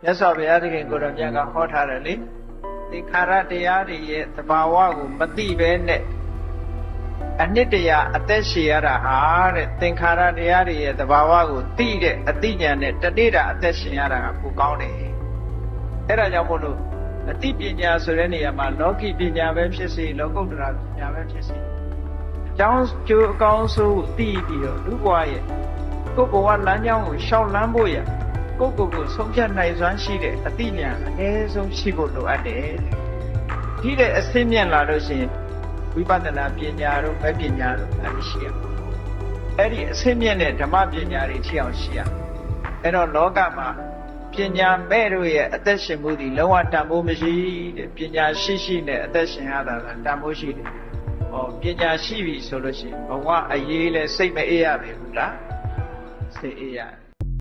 မြတ်စွာဘုရားသခင်ကိုယ်တော်မြတ်ကဟောထားတယ်လေသင်္ခါရတရားတွေရဲ့သဘာဝကိုမသိဘဲနဲ့အနှစ်တရာအသက်ရှည်ရတာဟာတဲ့သင်္ခါရတရားတွေရဲ့သဘာဝကိုသိတဲ့အသိဉာဏ်နဲ့တနေ့တာအသက်ရှင်ရတာကပိုကောင်းတယ်အဲ့ဒါကြောင့်မို့လို့အသိပညာဆိုတဲ့နေရာမှာလောကီပညာပဲဖြစ်စေလောကုတ္တရာပညာပဲဖြစ်စေအကြောင်းကျိုးအကောင်းဆုံးသိပြီးတော့လူဘဝရဲ့ကိုယ်ဘဝလမ်းကြောင်းကိုရှောက်လန်းဖို့ရကိုယ့်ကိုယ်ဆုံးဖြတ်နိုင်စွမ်းရှိတဲ့အသိဉာဏ်အနည်းဆုံးရှိဖို့လိုအပ်တယ်ဒီတဲ့အဆင့်မြင့်လာလို့ရှိရင်ဝိပဿနာပညာတို့ဘယ်ပညာတို့အဲ့ရှိရအဲ့ဒီအဆင့်မြင့်တဲ့ဓမ္မပညာတွေထိအောင်ရှိရအဲ့တော့လောကမှာပညာမဲ့တို့ရဲ့အသက်ရှင်မှုဒီလုံးဝတန်ဖိုးမရှိတဲ့ပညာရှိနဲ့အသက်ရှင်ရတာကတန်ဖိုးရှိတယ်ဟောပညာရှိပြီဆိုလို့ရှိရင်ဘဝအရေးလဲစိတ်မအေးရပြီဘူးလားစိတ်အေးရ